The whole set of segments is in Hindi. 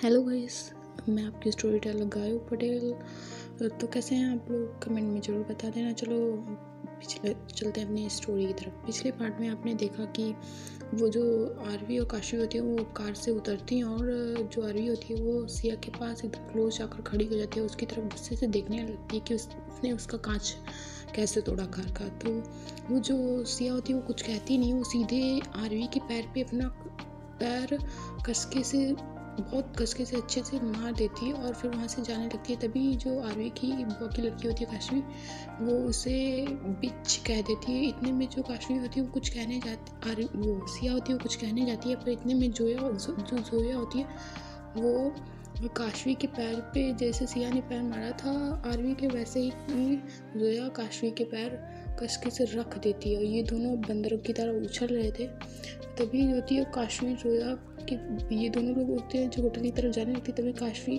हेलो गाइस, मैं आपकी स्टोरी टेलर गायू पटेल। तो कैसे हैं आप लोग? कमेंट में ज़रूर बता देना। चलो चलते हैं अपनी स्टोरी की तरफ। पिछले पार्ट में आपने देखा कि वो जो आरवी और काशवी होती है वो कार से उतरती हैं और जो आरवी होती है वो सिया के पास एकदम क्लोज जाकर खड़ी हो जाती है। उसकी तरफ गुस्से से देखने लगती है कि उसने उसका कांच कैसे तोड़ा कार का। तो वो जो सिया होती है वो कुछ कहती नहीं, वो सीधे आरवी के पैर पे अपना पैर बहुत कसके से अच्छे से मार देती है और फिर वहाँ से जाने लगती है। तभी जो आरवी की बुआ की लड़की होती है काशवी, वो उसे बिच कह देती है। इतने में जो काशवी होती है वो कुछ कहने जाती, वो सिया होती है वो कुछ कहने जाती है, पर इतने में जो जोया होती है वो काशवी के पैर पे, जैसे सिया ने पैर मारा था आरवी के, वैसे ही जोया काशवी के पैर कसके से रख देती है और ये दोनों बंदरों की तरह उछल रहे थे। तभी होती है काशवी जोया कि ये दोनों लोग होते हैं जो होटल की तरफ जाने लगती है। तभी काशवी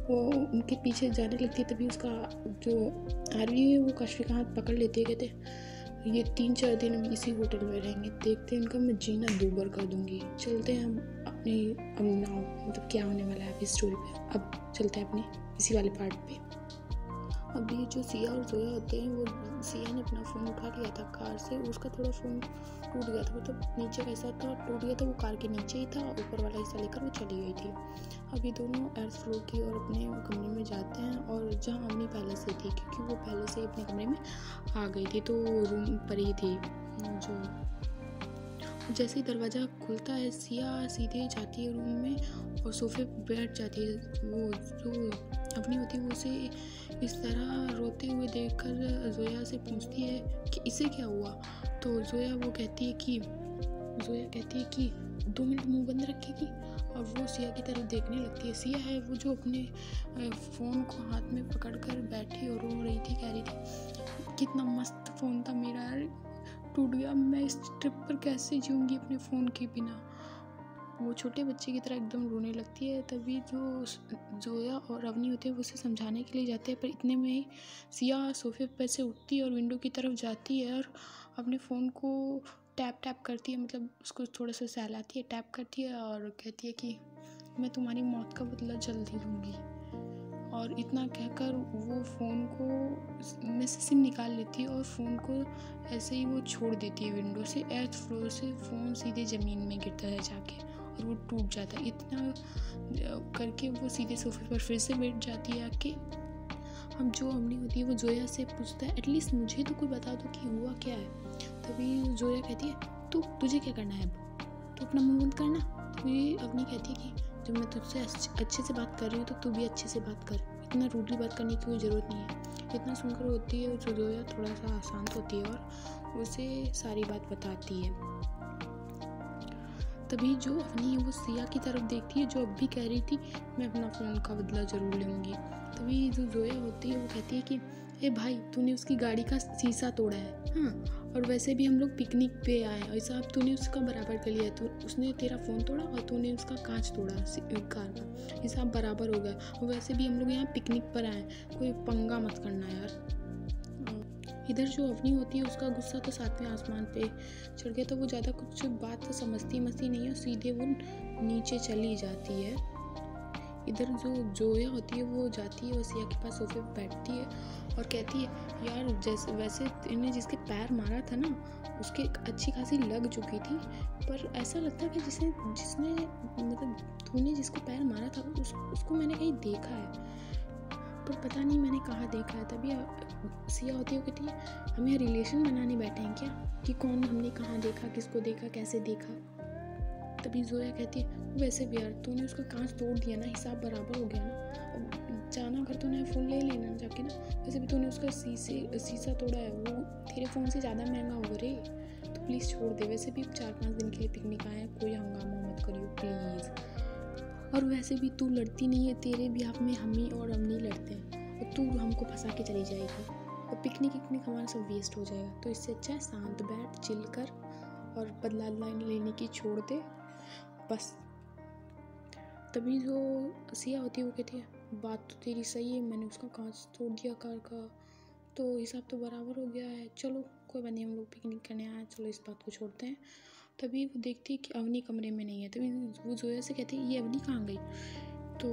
वो उनके पीछे जाने लगती है। तभी उसका जो आरवी है वो काशवी का हाथ पकड़ लेती है। कहते ये 3-4 दिन हम इसी होटल में रहेंगे, देखते हैं इनका मैं जीना दूभर कर दूंगी। चलते हैं हम अपनी मतलब क्या होने वाला है अभी स्टोरी पे। अब चलते हैं अपने इसी वाले पार्ट पे। अब ये जो सिया और जोया होते हैं, वो सिया ने अपना फ़ोन उठा लिया था कार से, उसका थोड़ा फ़ोन टूट गया था, मतलब नीचे का हिस्सा था टूट गया था, वो कार के नीचे ही था, ऊपर वाला हिस्सा लेकर वो चली गई थी। अब ये दोनों अर्थ फ्लोर की ओर अपने कमरे में जाते हैं और जहाँ अवनी पहले से थी, क्योंकि वो पहले से ही अपने कमरे में आ गई थी, तो रूम पर ही थी। जो जैसे ही दरवाज़ा खुलता है सिया सीधे जाती है रूम में और सोफे पर बैठ जाती है। वो जो अपनी होती है वो उसे इस तरह रोते हुए देखकर जोया से पूछती है कि इसे क्या हुआ। तो जोया कहती है कि 2 मिनट मुंह बंद रखेगी। और वो सिया की तरफ देखने लगती है। सिया है वो जो अपने फ़ोन को हाथ में पकड़कर बैठी और रो रही थी, कह रही थी कितना मस्त फ़ोन था मेरा यार, टूट गया, मैं इस ट्रिप पर कैसे जीऊँगी अपने फ़ोन के बिना। वो छोटे बच्चे की तरह एकदम रोने लगती है। तभी जो जोया और अवनी होते हैं वो उसे समझाने के लिए जाते हैं, पर इतने में ही सिया सोफे पर से उठती है और विंडो की तरफ जाती है और अपने फ़ोन को टैप करती है, मतलब उसको थोड़ा सा सहलाती है, टैप करती है और कहती है कि मैं तुम्हारी मौत का बदला जल्द ही लूँगी। और इतना कहकर वो फ़ोन को में से सिम निकाल लेती है और फ़ोन को ऐसे ही वो छोड़ देती है विंडो से। एर्थ फ्लोर से फ़ोन सीधे ज़मीन में गिरता है जाके और वो टूट जाता है। इतना करके वो सीधे सोफे पर फिर से बैठ जाती है आके। अब जो अवनी होती है वो जोया से पूछता है एटलीस्ट मुझे तो कोई बता दो कि हुआ क्या है। तभी जोया कहती है तुझे क्या करना है, अब तो अपना मुंह बंद करना। तभी अवनी कहती है कि जब मैं तुझसे अच्छे से बात कर रही हूँ तो तू भी अच्छे से बात कर, इतना रूडली बात करने की कोई ज़रूरत नहीं है। इतना सुनकर होती है जो जोया थोड़ा सा शांत होती है और उसे सारी बात बताती है। तभी जो अवनी है वो सिया की तरफ देखती है जो अब भी कह रही थी मैं अपना फ़ोन का बदला ज़रूर लूँगी। तभी जो जोया होती है वो कहती है कि ए भाई, तूने उसकी गाड़ी का शीशा तोड़ा है, हाँ, और वैसे भी हम लोग पिकनिक पे आए हैं, ऐसा अब तूने उसका बराबर कर लिया। तो उसने तेरा फ़ोन तोड़ा और तूने उसका कांच तोड़ा कार का, हिसाब बराबर हो गया। और वैसे भी हम लोग यहाँ पिकनिक पर आए, कोई पंगा मत करना यार। इधर जो अवनी होती है उसका गुस्सा तो 7वें आसमान पे चढ़ गया, तो वो ज़्यादा कुछ बात तो समझती नहीं है, सीधे वो नीचे चली जाती है। इधर जो जोया होती है वो जाती है और सिया के पास सोफे पे बैठती है और कहती है यार जैसे वैसे इन्हें जिसके पैर मारा था ना उसके अच्छी खासी लग चुकी थी, पर ऐसा लगता है कि जिसने मतलब तूने जिसको पैर मारा था उसको मैंने कहीं देखा है, पर पता नहीं मैंने कहाँ देखा है। तभी सिया होती है कहती है हम यहाँ रिलेशन बनाने बैठे हैं क्या कि कौन हमने कहाँ देखा, किसको देखा, कैसे देखा। तभी जोया कहती है वैसे भी यार तूने उसका कांच तोड़ दिया ना, हिसाब बराबर हो गया ना, अब जाना अगर तो नया फ़ोन ले लेना जाके ना, वैसे भी तूने उसका शीशा तोड़ा है, वो तेरे फ़ोन से ज़्यादा महंगा होगा रे, तो प्लीज़ छोड़ दे। वैसे भी 4-5 दिन के लिए पिकनिक आए हैं, कोई हंगामा मत करियो प्लीज़। और वैसे भी तू लड़ती नहीं है, तेरे ब्याह में हम ही और अवनी लड़ते हैं और तू हमको फंसा के चली जाएगी और पिकनिक हमारा सब वेस्ट हो जाएगा। तो इससे अच्छा है शांत बैठ, चिल कर और बदला लेने की छोड़ दे बस। तभी जो सिया होती है वो कहती है बात तो तेरी सही है, मैंने उसका कांच तोड़ दिया कार का, तो हिसाब तो बराबर हो गया है, चलो कोई बात नहीं, हम लोग पिकनिक करने आए, चलो इस बात को छोड़ते हैं। तभी वो देखती है कि अवनी कमरे में नहीं है। तभी वो जोया से कहती है ये अवनी कहाँ गई। तो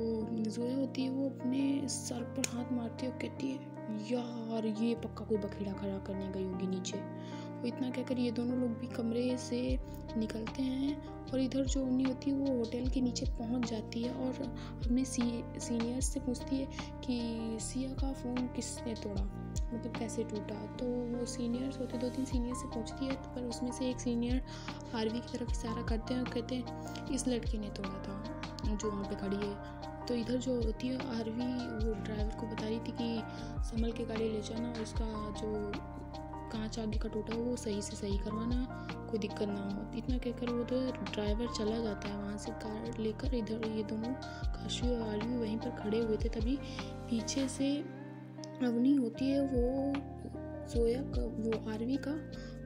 जोया होती है वो अपने सर पर हाथ मारती है और कहती है यार ये पक्का कोई बखेड़ा खड़ा करने गई होगी नीचे। वो इतना कहकर ये दोनों लोग भी कमरे से निकलते हैं और इधर जो उन्नी होती है वो होटल के नीचे पहुंच जाती है और अपने सीनियर्स से पूछती है कि सिया का फ़ोन किसने तोड़ा, मतलब कैसे टूटा। तो वो सीनियर्स होते 2-3 सीनियर से पूछती है, पर उसमें से एक सीनियर आरवी की तरफ इशारा करते हैं और कहते हैं इस लड़के ने तोड़ा था जो वहाँ पे खड़ी है। तो इधर जो होती है आरवी वो ड्राइवर को बता रही थी कि संभल के गाड़ी ले जाना और इसका जो कांच आगे का टूटा वो सही से सही करवाना, कोई दिक्कत ना हो। इतना कहकर वो उधर ड्राइवर चला जाता है वहाँ से कार लेकर। इधर ये दोनों काशी और आरवी वहीं पर खड़े हुए थे, तभी पीछे से अवनी होती है वो जोया का वो आरवी का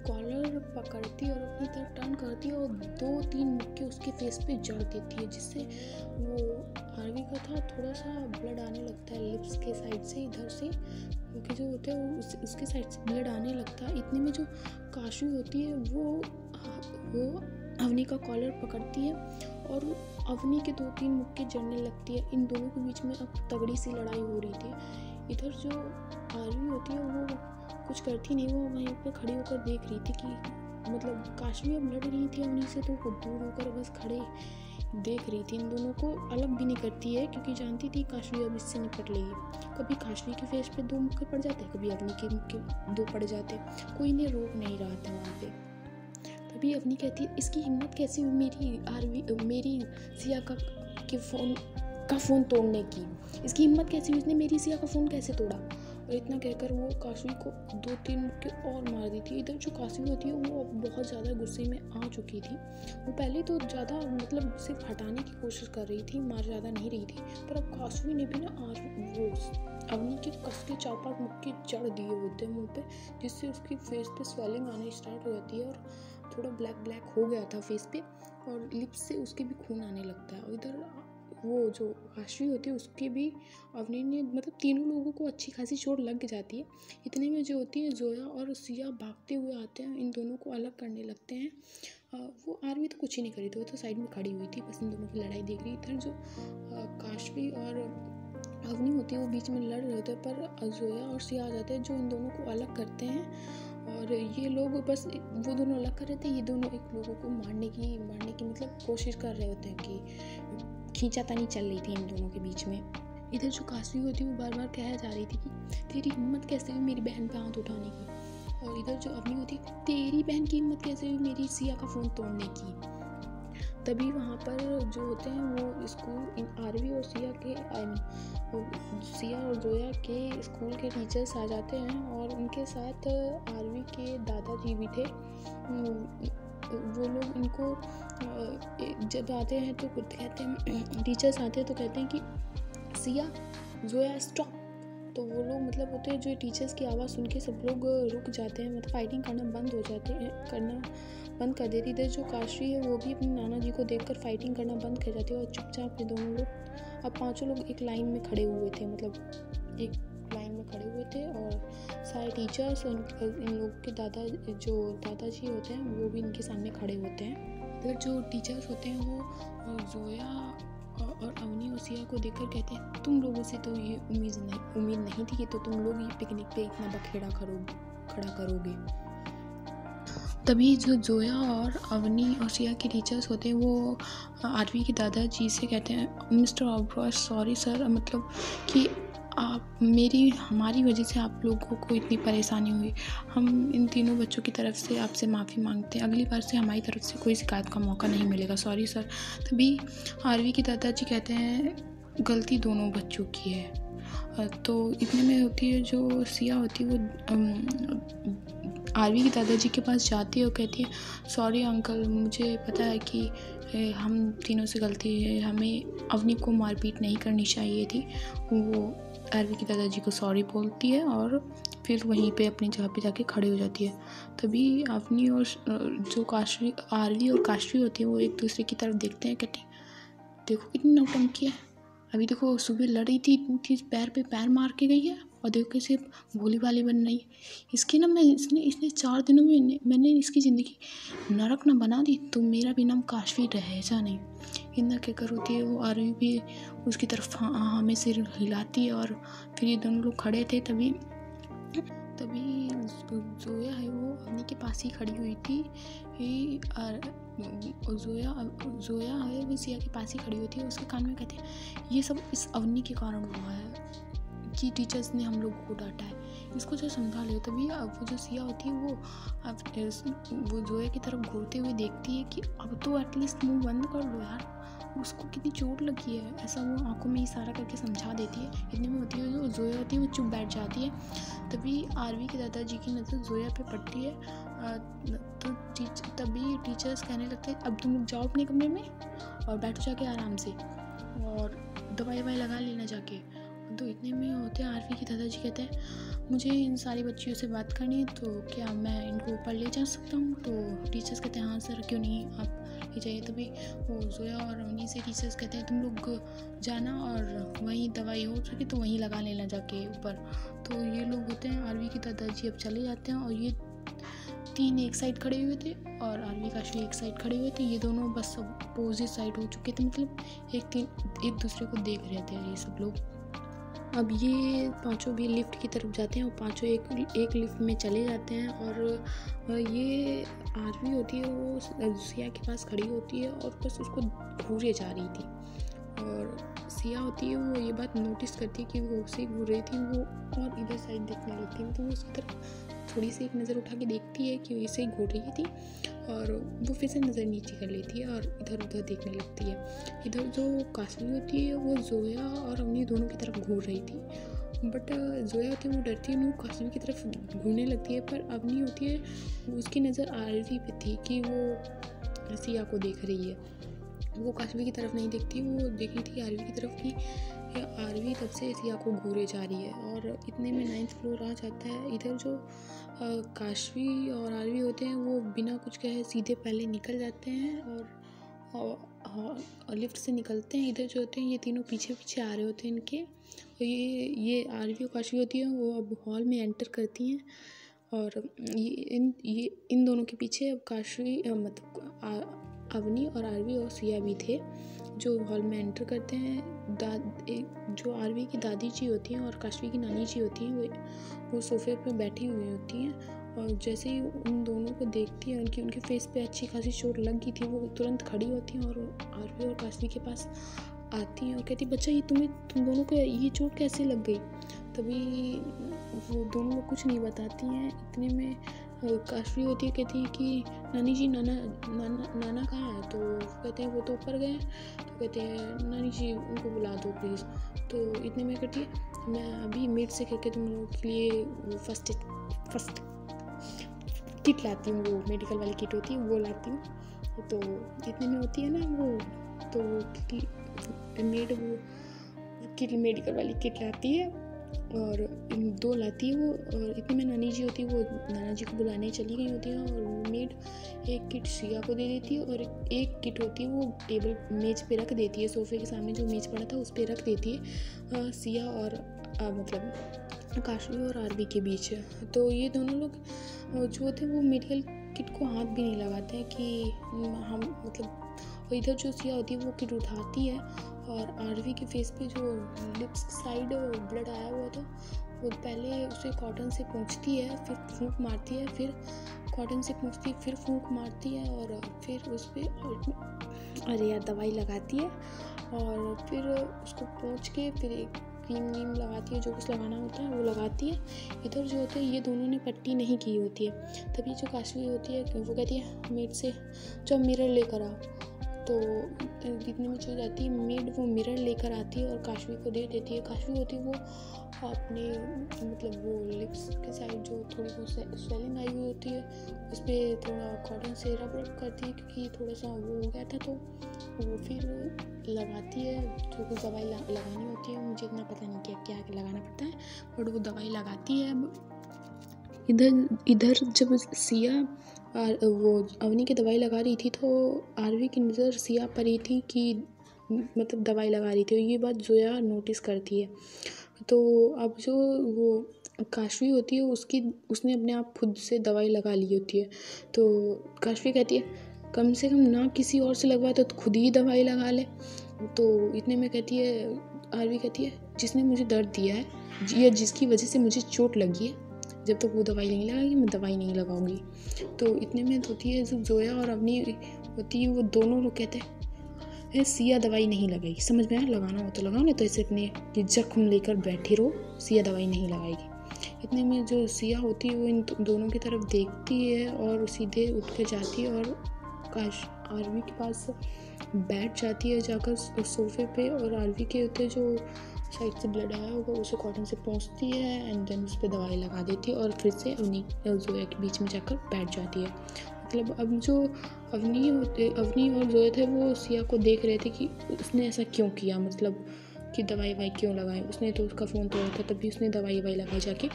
कॉलर पकड़ती है और अपनी तरफ टर्न करती है और 2-3 मुक्के उसके फेस पे जड़ देती है, जिससे वो आरवी का था थोड़ा सा ब्लड आने लगता है लिप्स के साइड से, इधर से क्योंकि जो होता है वो उसके साइड से ब्लड आने लगता है। इतने में जो काशू होती है वो अवनी का कॉलर पकड़ती है और अवनी के 2-3 मुक्के जड़ने लगती है। इन दोनों के बीच में अब तगड़ी सी लड़ाई हो रही थी। इधर जो आरवी होती है वो कुछ करती नहीं, वो वहीं पे खड़ी होकर देख रही थी कि मतलब काशवी अब लड़ रही थी अवनी से, तो वो दूर होकर बस खड़े देख रही थी। इन दोनों को अलग भी नहीं करती है क्योंकि जानती थी काशवी अब इससे निपट लेगी। कभी काशवी के फेस पे 2 मुक्के पड़ जाते, कभी अवनी के मुक्के 2 पड़ जाते, कोई इन्हें रोक नहीं रहा था वहाँ पे। तभी अवनी कहती है इसकी हिम्मत कैसी हुई मेरी सिया के फ़ोन तोड़ने की, इसकी हिम्मत कैसी हुई, इसने मेरी सिया का फ़ोन कैसे तोड़ा। और इतना कहकर वो काशवी को 2-3 मुक्के और मार दी थी। इधर जो काशवी होती है वो बहुत ज़्यादा गुस्से में आ चुकी थी। वो पहले तो ज़्यादा मतलब सिर्फ हटाने की कोशिश कर रही थी, मार ज़्यादा नहीं रही थी, पर अब काशवी ने भी ना वो अवनी के कस के 4-5 मुक्के जड़ दिए होते हैं मुँह पे, जिससे उसकी फेस पे स्वेलिंग आनी स्टार्ट हो जाती है और थोड़ा ब्लैक हो गया था फेस पे और लिप्स से उसके भी खून आने लगता है। और इधर वो जो काशवी होती है उसके भी अवनी ने मतलब तीनों लोगों को अच्छी खासी चोट लग जाती है। इतने में जो होती है जोया और सिया भागते हुए आते हैं, इन दोनों को अलग करने लगते हैं। वो आरवी तो कुछ ही नहीं करी थी, वो तो साइड में खड़ी हुई थी, बस इन दोनों की लड़ाई देख रही थी। जो काशवी और अवनी होती है वो बीच में लड़ रहे थे, पर जोया और सिया आ जाते हैं जो इन दोनों को अलग करते हैं। और ये लोग बस वो दोनों अलग कर रहे थे, ये दोनों एक लोगों को मारने की मतलब कोशिश कर रहे होते हैं कि खींचातानी चल रही थी इन दोनों के बीच में। इधर जो काशवी होती है वो बार बार कह जा रही थी कि तेरी हिम्मत कैसे हुई मेरी बहन पे हाथ उठाने की। और इधर जो अवनी होती है तेरी बहन की हिम्मत कैसे हुई मेरी सिया का फ़ोन तोड़ने की। तभी वहाँ पर जो होते हैं वो स्कूल इन आरवी और सिया और जोया के स्कूल के टीचर्स आ जाते हैं और उनके साथ आरवी के दादाजी भी थे। वो लोग इनको जब आते हैं तो खुद कहते हैं, टीचर्स आते हैं तो कहते हैं कि सिया जोया स्टॉप। तो वो लोग मतलब होते हैं जो टीचर्स की आवाज़ सुन के सब लोग रुक जाते हैं, मतलब फाइटिंग करना बंद कर देती। इधर जो काशवी है वो भी अपने नाना जी को देखकर फाइटिंग करना बंद कर जाती है और चुपचाप ये दोनों लोग अब 5 लोग एक लाइन में खड़े हुए थे, मतलब एक लाइन में खड़े हुए थे और सारे टीचर्स और इन लोगों के दादाजी होते हैं वो भी इनके सामने खड़े होते हैं। इधर जो टीचर्स होते हैं वो जोया और अवनी और सिया को देखकर कहते हैं तुम लोगों से तो ये उम्मीद नहीं थी कि तो तुम लोग ये पिकनिक पे इतना बखेड़ा खड़ा करोगे। तभी जो जोया और अवनी और सिया के टीचर्स होते हैं वो आरवी के दादाजी से कहते हैं मिस्टर ऑब्रॉय सॉरी सर, मतलब कि हमारी वजह से आप लोगों को इतनी परेशानी हुई। हम इन तीनों बच्चों की तरफ से आपसे माफ़ी मांगते हैं, अगली बार से हमारी तरफ से कोई शिकायत का मौका नहीं मिलेगा, सॉरी सर। तभी आरवी के दादाजी कहते हैं गलती दोनों बच्चों की है। तो इतने में होती है जो सिया होती है वो आरवी के दादाजी के पास जाती है और कहती है सॉरी अंकल, मुझे पता है कि हम तीनों से गलती है, हमें अवनी को मारपीट नहीं करनी चाहिए थी। वो आरवी के दादाजी को सॉरी बोलती है और फिर वहीं पे अपनी जगह पे जाके खड़ी हो जाती है। तभी अवनी और जो आरवी और काशवी होती है वो एक दूसरे की तरफ देखते हैं, कहते हैं देखो कितनी नौटंकी है, अभी देखो सुबह लड़ रही थी इतनी तेज पैर पे पैर मार के गई है और देखो कैसे भोली भाली बन रही है। इसकी ना इसने 4 दिनों में मैंने इसकी ज़िंदगी नरक ना बना दी तो मेरा भी नाम काशवी रहेगा नहीं। इतना कहकर होती है, वो आरवी भी उसकी तरफ हाँ में सिर हिलाती है। और फिर ये दोनों लोग खड़े थे, तभी जोया है वो अवनी के पास ही खड़ी हुई थी। जोया है वो सिया के पास ही खड़ी हुई थी। उसके कान में कहते हैं ये सब इस अवनी के कारण हुआ है कि टीचर्स ने हम लोगों को डांटा है, इसको जो समझा ले। तभी अब वो जो सिया होती है वो जोया की तरफ घूरते हुए देखती है कि अब तो एटलीस्ट मुंह बंद कर लो यार, उसको कितनी चोट लगी है, ऐसा वो आंखों में इशारा करके समझा देती है। इतने में होती है जो जोया होती है वो चुप बैठ जाती है। तभी आरवी के दादाजी की नज़र जोया पे पड़ती है। तो तभी टीचर्स कहने लगते हैं अब तुम लोग जाओ अपने कमरे में और बैठो जाके आराम से और दवाई लगा लेना जाके। तो इतने में होते हैं आरवी के दादाजी कहते हैं मुझे इन सारी बच्चियों से बात करनी है, तो क्या मैं इनको ऊपर ले जा सकता हूँ? तो टीचर्स कहते हैं हाँ सर, क्यों नहीं, आप ले जाइए। तभी वो जोया और उन्हीं से टीचर्स कहते हैं तुम लोग जाना और वहीं दवाई हो सके तो वहीं लगा लेना जाके ऊपर। तो ये लोग होते हैं आरवी के दादाजी अब चले जाते हैं। और ये तीन एक साइड खड़े हुए थे और आरवी काशवी एक साइड खड़े हुए थे। ये दोनों बस अपोजिट साइड हो चुके थे, मतलब एक दूसरे को देख रहे थे ये सब लोग। अब ये पांचों भी लिफ्ट की तरफ जाते हैं और पांचों एक लिफ्ट में चले जाते हैं। और ये आरवी होती है वो सिया के पास खड़ी होती है और बस उसको घूरे जा रही थी। और सिया होती है वो ये बात नोटिस करती है कि वो उसे घूर रही थी, वो और इधर साइड देखने लगती है। तो वो उसकी तरफ थोड़ी सी एक नज़र उठा के देखती है कि इसे घूर रही थी और वो फिर से नज़र नीचे कर लेती है और इधर उधर देखने लगती है। इधर जो काशवी होती है वो जोया और अवनी दोनों की तरफ घूर रही थी, बट जोया होती है वो डरती है, वो काशवी की तरफ घूरने लगती है। पर अवनी होती है उसकी नज़र आरवी पे थी कि वो सिया को देख रही है, वो काशवी की तरफ नहीं देखती, वो देख रही थी आरवी की तरफ कि आरवी तब से सिया को घूरे जा रही है। और इतने में 9th फ्लोर आ जाता है। इधर जो काशवी और आरवी होते हैं वो बिना कुछ कहे सीधे पहले निकल जाते हैं और लिफ्ट से निकलते हैं। इधर जो होते हैं ये तीनों पीछे पीछे आ रहे होते हैं इनके। और ये आरवी और काशवी होती है वो अब हॉल में एंटर करती हैं और ये इन दोनों के पीछे अब काशवी मतलब अवनी और आरवी और सिया भी थे जो हॉल में एंटर करते हैं। जो आरवी की दादी जी होती हैं और काशवी की नानी जी होती हैं वो सोफे पे बैठी हुई होती हैं। और जैसे ही उन दोनों को देखती हैं उनके फेस पे अच्छी खासी चोट लग गई थी, वो तुरंत खड़ी होती हैं और आरवी और काशवी के पास आती हैं और कहती बच्चा ये तुम दोनों को ये चोट कैसे लग गई? तभी वो दोनों लोग कुछ नहीं बताती हैं। इतने में काशवी होती है, कहती है कि नानी जी नाना कहाँ है? तो कहते हैं वो तो ऊपर गए। तो कहते हैं नानी जी उनको बुला दो प्लीज़। तो इतने में कहती है मैं अभी मेड से कहकर तुम लोगों के लिए वो फर्स्ट किट लाती हूँ, वो मेडिकल वाली किट होती है वो लाती हूँ। तो इतने में होती है ना वो, तो मेड वो किट मेडिकल वाली किट लाती है और दो लाती है वो। और इतने में नानी जी होती है वो नाना जी को बुलाने चली गई होती है और मेड एक किट सिया को दे देती है और एक किट होती है वो टेबल मेज पे रख देती है, सोफे के सामने जो मेज पड़ा था उस पे रख देती है सिया और मतलब काशवी और आरवी के बीच। तो ये दोनों लोग जो थे वो मेडिकल किट को हाथ भी नहीं लगाते हैं कि हम मतलब। इधर जो सिया होती है वो किट उठाती है और आरवी के फेस पे जो लिप्स साइड ब्लड आया हुआ था वो पहले उसे कॉटन से पोंछती है, फिर फूंक मारती है, फिर कॉटन से पोंछती है, फिर फूंक मारती है और फिर उस पर दवाई लगाती है और फिर उसको पोंछ के फिर एक क्रीम लगाती है, जो कुछ लगाना होता है वो लगाती है। इधर जो होते हैं ये दोनों ने पट्टी नहीं की होती है। तभी जो काशवी होती है वो कहती है मेड से जो मिरर लेकर आओ। तो दिखने में चल जाती है मेड, वो मिरर लेकर आती है और काशवी को दे देती है। काशवी होती है वो अपने मतलब वो लिप्स के साइड जो थोड़ी बहुत स्वेलिंग आई हुई होती है उस पर थोड़ा कॉटन से रब करती है क्योंकि थोड़ा सा वो हो गया था, तो वो फिर लगाती है जो कुछ दवाई लगानी होती है। मुझे इतना पता नहीं क्या लगाना पड़ता है, बट वो दवाई लगाती है। इधर जब सिया वो अवनी की दवाई लगा रही थी तो आरवी की नज़र सिया पर ही थी कि मतलब दवाई लगा रही थी, ये बात जोया नोटिस करती है। तो अब जो वो काशवी होती है उसने अपने आप खुद से दवाई लगा ली होती है। तो काशवी कहती है कम से कम ना किसी और से लगवाए तो खुद ही दवाई लगा ले। तो इतने में कहती है, आरवी कहती है, जिसने मुझे दर्द दिया है या जिसकी वजह से मुझे चोट लगी है, जब तक वो दवाई नहीं लगाएगी मैं दवाई नहीं लगाऊंगी। तो इतने में होती है जो जोया और अवनी होती है, वो दोनों लोग कहते हैं सिया दवाई नहीं लगाएगी। समझ में आया, लगाना हो तो लगाओ, नहीं तो ऐसे अपने जख्म लेकर बैठे रहो, सिया दवाई नहीं लगाएगी। इतने में जो सिया होती है वो इन दोनों की तरफ देखती है और सीधे उठ के जाती है और आरवी के पास बैठ जाती है जाकर सोफे पे, और आरवी के होते जो साइड से ब्लड आया होगा उसे कॉटन से पोंछती है एंड देन उस पर दवाई लगा देती है और फिर से अवनी जोया के बीच में जाकर बैठ जाती है। मतलब अब जो अवनी और जोया थे वो सिया को देख रहे थे कि उसने ऐसा क्यों किया, मतलब कि दवाई वाई क्यों लगाई, उसने तो उसका फ़ोन तोड़ा था तभी उसने दवाई वाई लगाई जाके।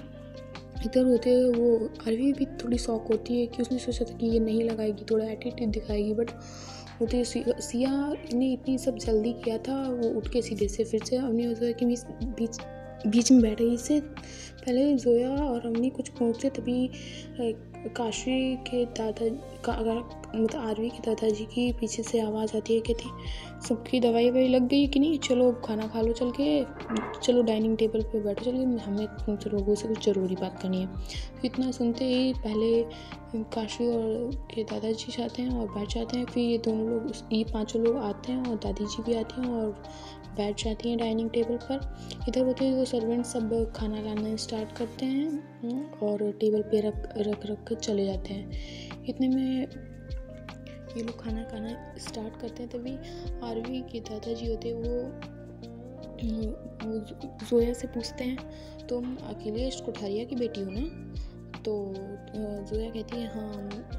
इधर होते वो आरवी भी थोड़ी शौक होती है कि उसने सोचा था कि ये नहीं लगाएगी, थोड़ा एटीट्यूड दिखाएगी, बट होते सिया ने इतनी सब जल्दी किया था, वो उठ के सीधे से फिर से अवनी और जोया के बीच में बैठ गई। इससे पहले जोया और अवनी कुछ पहुँचे तभी काशी के मतलब आरवी के दादाजी की पीछे से आवाज़ आती है, कहती सबकी दवाई ववाई लग गई कि नहीं, चलो खाना खा लो, चल के चलो डाइनिंग टेबल पे बैठो, चलिए हमें तुमसे लोगों से कुछ ज़रूरी बात करनी है। इतना सुनते ही पहले काशी और के दादाजी जाते हैं और बैठ जाते हैं, फिर ये दोनों लोग ये पांचों लोग आते हैं और दादी जी भी आती हैं और बैठ जाती हैं डाइनिंग टेबल पर। इधर होते हुए सर्वेंट सब खाना लाना स्टार्ट करते हैं और टेबल पे रख कर चले जाते हैं। इतने में ये लोग खाना खाना स्टार्ट करते हैं तभी आरवी के दादाजी होते हैं वो जोया से पूछते हैं, तुम अखिलेश कोठारिया की बेटी हो ना? तो जोया कहती है हाँ,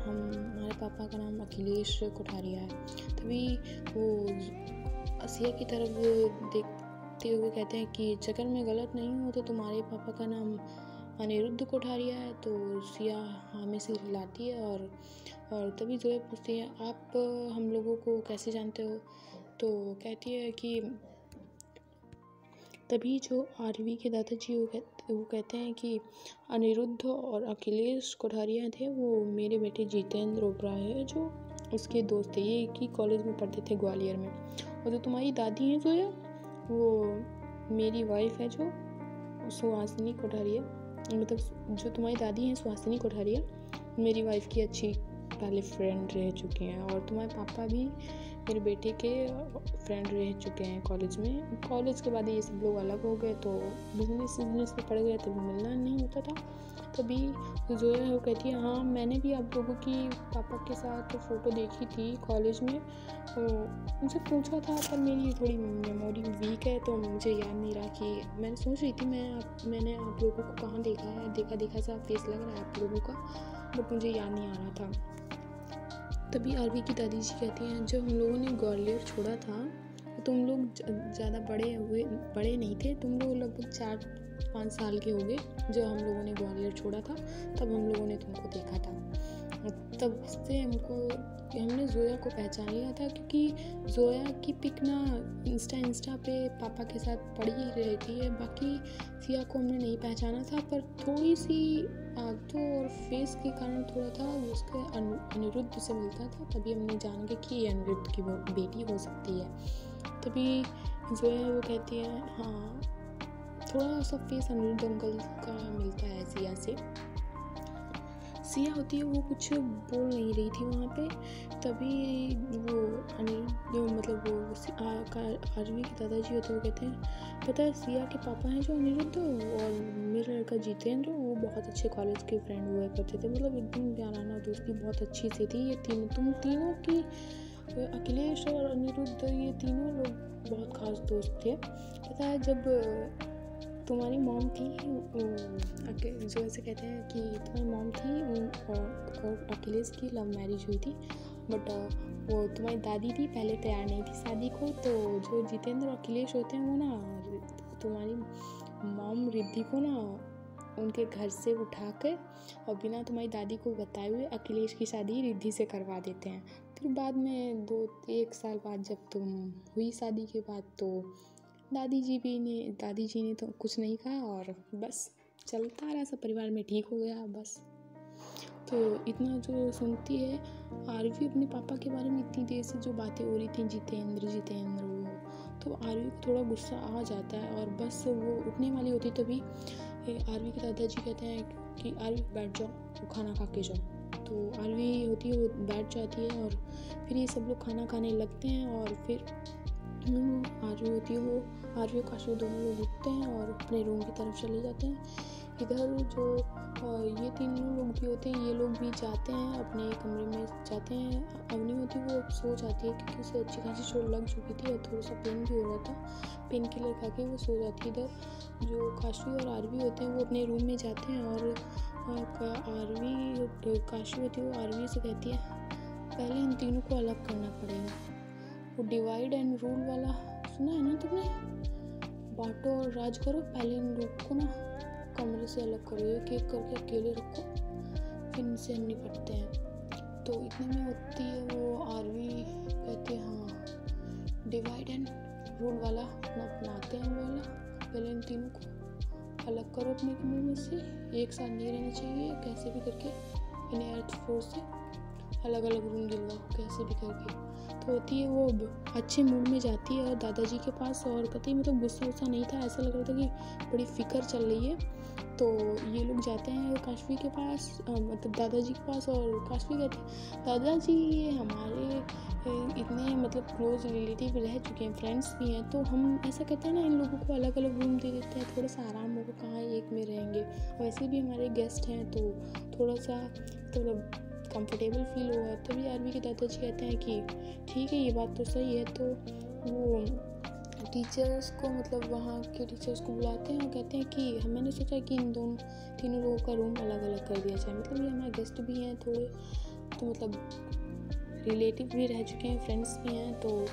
हमारे पापा का नाम अखिलेश कोठारिया है। तभी वो सिया की तरफ देखते हुए कहते हैं कि अगर मैं गलत नहीं हूँ तो तुम्हारे पापा का नाम अनिरुद्ध कोठारिया है। तो सिया हाँ में से हिलाती है और तभी जोया पूछती है आप हम लोगों को कैसे जानते हो? तो कहती है कि तभी जो आरवी के दादाजी वो कहते हैं कि अनिरुद्ध और अखिलेश कोठारिया थे, वो मेरे बेटे जितेंद्र ओबराय है जो उसके दोस्त थे, ये एक ही कॉलेज में पढ़ते थे ग्वालियर में। और जो तुम्हारी दादी हैं जोया, वो मेरी वाइफ है जो सुहासिनी कोठारिया, मतलब जो तुम्हारी दादी हैं सुहासिनी कोठारिया मेरी वाइफ की अच्छी पहले फ्रेंड रह चुके हैं, और तुम्हारे पापा भी मेरे बेटे के फ्रेंड रह चुके हैं कॉलेज में। कॉलेज के बाद ये सब लोग अलग हो गए तो बिजनेस में पड़ गए, तभी मिलना नहीं होता था। तभी जो है वो कहती है हाँ मैंने भी आप लोगों की पापा के साथ फ़ोटो देखी थी कॉलेज में, तो उनसे पूछा था पर मेरी थोड़ी मेमोरी वीक है तो मुझे याद नहीं रहा कि मैंने सोच रही थी मैंने आप लोगों को कहाँ देखा है, देखा सा फेस लग रहा है आप लोगों का, बट मुझे याद नहीं आ रहा था। तभी आरवी की दादी जी कहती हैं जब हम लोगों ने ग्वालियर छोड़ा था तो तुम लोग ज़्यादा बड़े नहीं थे, तुम लोग लगभग 4-5 साल के हो गए जब हम लोगों ने ग्वालियर छोड़ा था, तब हम लोगों ने तुमको देखा था। तब से हमने जोया को पहचान लिया था क्योंकि जोया की पिक ना इंस्टा पे पापा के साथ पड़ी ही रहती है। बाकी सिया को हमने नहीं पहचाना था, पर थोड़ी सी आंखों और फेस के कारण थोड़ा था उसके अनिरुद्ध से मिलता था, तभी हमने जान गया कि ये अनिरुद्ध की वो बेटी हो सकती है। तभी जोया वो कहती है हाँ थोड़ा सा फेस अनिरुद्ध अंकल का मिलता है सिया से। सिया होती है वो कुछ बोल नहीं रही थी वहाँ पे, तभी वो मतलब वो आरवी के दादाजी होते वो कहते हैं पता है सिया के पापा हैं जो अनिरुद्ध और मेरा लड़का जितेंद्र, वो बहुत अच्छे कॉलेज के फ्रेंड हुआ करते थे, मतलब एकदम प्याराना दोस्ती बहुत अच्छी सी थी। ये तुम तीनों की अखिलेश और अनिरुद्ध ये तीनों लोग बहुत खास दोस्त थे। पता है जब तुम्हारी मॉम थी जो ऐसे कहते हैं कि तुम्हारी मॉम थी और अखिलेश की लव मैरिज हुई थी, बट वो तुम्हारी दादी थी पहले तैयार नहीं थी शादी को, तो जो जितेंद्र और अखिलेश होते हैं वो ना तुम्हारी मॉम रिद्धि को ना उनके घर से उठा कर और बिना तुम्हारी दादी को बताए हुए अखिलेश की शादी रिद्धि से करवा देते हैं। फिर बाद में 1 साल बाद जब तुम हुई शादी के बाद तो दादी जी ने तो कुछ नहीं कहा और बस चलता रहा, सब परिवार में ठीक हो गया बस। तो इतना जो सुनती है आरवी अपने पापा के बारे में इतनी देर से जो बातें हो रही थी, जितेंद्र वो, तो आरवी को थोड़ा गुस्सा आ जाता है और बस वो उठने वाली होती तभी आरवी के दादाजी कहते हैं कि आरवी बैठ जाओ, वो खाना खा के जाओ। तो आरवी होती है वो बैठ जाती है और फिर ये सब लोग खाना खाने लगते हैं और फिर आरवी होती है वो आरवी और काशवी दोनों लोग उठते हैं और अपने रूम की तरफ चले जाते हैं। इधर जो ये तीनों लोग भी होते हैं, ये लोग भी जाते हैं अपने कमरे में जाते हैं। अवनी होती है वो सो जाती है क्योंकि उसे अच्छी खासी चोट लग चुकी थी और थोड़ा सा पेन भी हो रहा था। पेन किलर खा के वो सो जाती है। इधर जो काशवी और आरवी होते हैं वो अपने रूम में जाते हैं और काशवी होती है वो आरवी से कहती है पहले इन तीनों को अलग करना पड़ेगा। वो डिवाइड एंड रूल वाला सुना है ना तुमने, बांटो और राज करो। पहले इन लोगों को ना कमरे से अलग करो, एक एक करके अकेले रखो, फिर इनसे हम निपटते हैं। तो इतने में होती है वो आरवी कहती है हाँ डिवाइड एंड रूल वाला अपनाते हैं वाला, पहले इन तीनों को अलग करो अपने कमरे में से, एक साथ नहीं रहना चाहिए, कैसे भी करके इन्हें अर्थ फ्लोर से अलग अलग रूम दिलवाओ कैसे भी करके। तो होती है वो अच्छे मूड में जाती है और दादाजी के पास और कहती है मतलब गुस्सा वुस्सा नहीं था, ऐसा लग रहा था कि बड़ी फिक्र चल रही है। तो ये लोग जाते हैं काशवी के पास मतलब दादाजी के पास और काशवी कहती है दादाजी ये हमारे इतने मतलब क्लोज रिलेटिव रह चुके हैं, फ्रेंड्स भी हैं, तो हम ऐसा कहते हैं ना इन लोगों को अलग अलग रूम दे देते हैं, थोड़ा सा आराम होगा, कहाँ एक में रहेंगे, वैसे भी हमारे गेस्ट हैं तो थोड़ा सा मतलब कंफर्टेबल फील हुआ। तभी आरवी के दादाजी कहते हैं कि ठीक है ये बात तो सही है। तो वो टीचर्स को मतलब वहाँ के टीचर्स को बुलाते हैं और कहते हैं कि मैंने सोचा कि इन तीनों लोगों का रूम अलग अलग कर दिया जाए, मतलब ये हमारे गेस्ट भी हैं थोड़े, तो मतलब रिलेटिव भी रह चुके हैं, फ्रेंड्स भी हैं, तो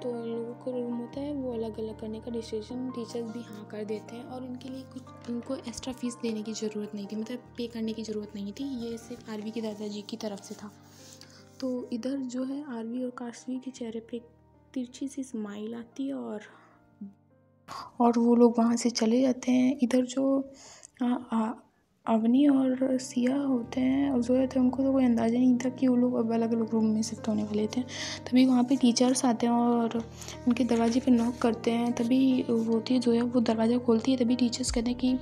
इन लोगों को रूम होता है वो अलग अलग करने का डिसीजन टीचर्स भी हाँ कर देते हैं और इनके लिए कुछ उनको एक्स्ट्रा फीस देने की ज़रूरत नहीं थी, मतलब पे करने की ज़रूरत नहीं थी, ये सिर्फ आरवी के दादाजी की तरफ से था। तो इधर जो है आरवी और काशवी के चेहरे पे तिरछी सी स्माइल आती है और वो लोग वहाँ से चले जाते हैं। इधर जो अवनी और सिया होते हैं और जो थे उनको तो कोई अंदाज़ा नहीं था कि वो लोग अब अलग अलग रूम में शिफ्ट होने वाले थे। तभी वहाँ पे टीचर्स आते हैं और उनके दरवाजे पे नॉक करते हैं। तभी होती है जोया वो दरवाज़ा खोलती है, तभी टीचर्स कहते हैं कि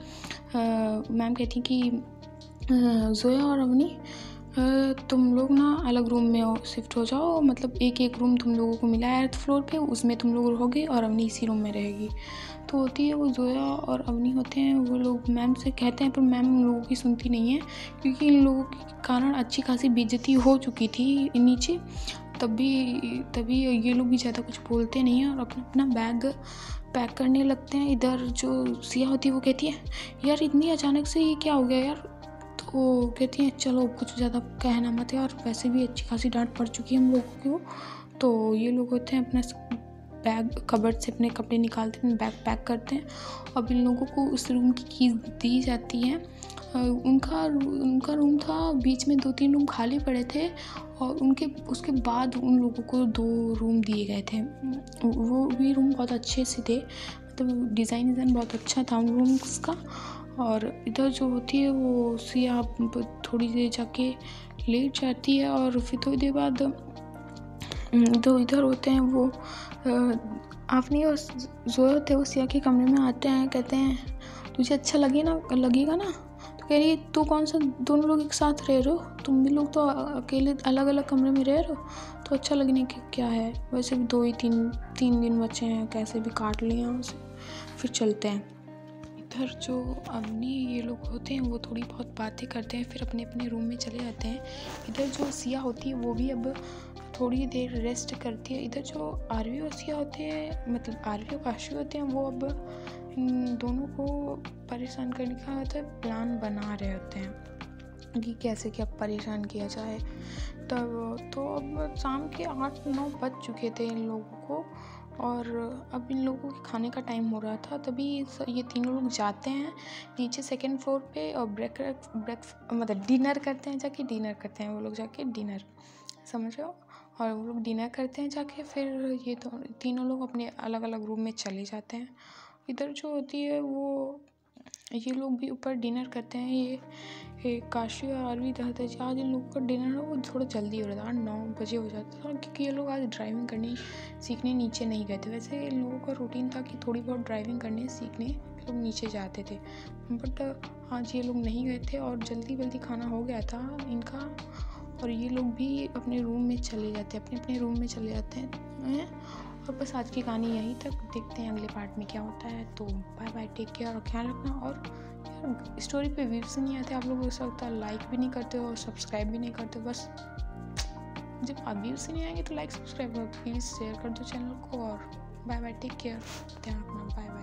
मैम कहती हैं कि जोया और अवनी तुम लोग ना अलग रूम में शिफ्ट हो जाओ, मतलब एक रूम तुम लोगों को मिला है अर्थ फ्लोर पे, उसमें तुम लोग रहोगे और अवनी इसी रूम में रहेगी। तो होती है वो जोया और अवनी होते हैं वो लोग मैम से कहते हैं पर मैम उन लोगों की सुनती नहीं है क्योंकि इन लोगों के कारण अच्छी खासी बेइज्जती हो चुकी थी नीचे। तभी ये लोग भी ज़्यादा कुछ बोलते नहीं हैं और अपना बैग पैक करने लगते हैं। इधर जो सिया होती है वो कहती है यार इतनी अचानक से ये क्या हो गया यार, तो कहती हैं चलो कुछ ज़्यादा कहना मत यार, वैसे भी अच्छी खासी डांट पड़ चुकी है हम लोगों को। तो ये लोग होते हैं अपना बैग कबर्ड से अपने कपड़े निकालते हैं, बैग पैक करते हैं। अब इन लोगों को उस रूम की कीज़ दी जाती है। उनका रूम था, बीच में 2-3 रूम खाली पड़े थे और उसके बाद उन लोगों को 2 रूम दिए गए थे। वो भी रूम बहुत अच्छे से थे, मतलब डिज़ाइन बहुत अच्छा था उन रूम्स का। और इधर जो होती है वो सिया थोड़ी देर जाके लेट जाती है और फिर थोड़ी देर बाद तो इधर होते हैं वो आपने और जोया होते हैं वो सिया के कमरे में आते हैं, कहते हैं तुझे अच्छा लगेगा ना। तो कह रही है तू कौन सा दोनों लोग एक साथ रह रहे हो, तुम भी लोग तो अकेले अलग अलग कमरे में रह रहे हो, तो अच्छा लगने की क्या है, वैसे भी 2-3 दिन बचे हैं, कैसे भी काट लिए उसे फिर चलते हैं। इधर जो अवनी ये लोग होते हैं वो थोड़ी बहुत बातें करते हैं फिर अपने अपने रूम में चले जाते हैं। इधर जो सिया होती है वो भी अब थोड़ी देर रेस्ट करती है। इधर जो आरवी और सिया होते हैं, मतलब आरवी और काशवी होते हैं, वो अब इन दोनों को परेशान करने का होता है प्लान बना रहे होते हैं कि कैसे क्या परेशान किया जाए। तब तो अब शाम के 8-9 बज चुके थे इन लोगों को और अब इन लोगों के खाने का टाइम हो रहा था। तभी ये तीनों लोग जाते हैं नीचे 2nd फ्लोर पे और मतलब डिनर करते हैं वो लोग जाके डिनर, समझ रहे हो, और वो लोग डिनर करते हैं जाके, फिर ये तीनों लोग अपने अलग अलग रूम में चले जाते हैं। इधर जो होती है वो ये लोग भी ऊपर डिनर करते हैं। ये काशी और आरवी कहते हैं आज इन लोगों का डिनर है वो थोड़ा जल्दी हो रहा था, 8-9 बजे हो जाता था, क्योंकि ये लोग आज ड्राइविंग करने सीखने नीचे नहीं गए थे। वैसे इन लोगों का रूटीन था कि थोड़ी बहुत ड्राइविंग करने सीखने ये लोग नीचे जाते थे, बट आज ये लोग नहीं गए थे और जल्दी खाना हो गया था इनका, और ये लोग भी अपने रूम में चले जाते हैं, अपने रूम में चले जाते हैं। और बस आज की कहानी यहीं तक, देखते हैं अगले पार्ट में क्या होता है। तो बाय बाय, टेक केयर और ख्याल रखना। और यार स्टोरी पे व्यूज़ नहीं आते, आप लोग ऐसा होता है लाइक भी नहीं करते हो और सब्सक्राइब भी नहीं करते हो। बस जब आप व्यूज़ नहीं आएंगे तो लाइक सब्सक्राइब करो, प्लीज़ शेयर कर दो चैनल को। और बाय बाय, टेक केयर, ध्यान रखना, बाय बाय।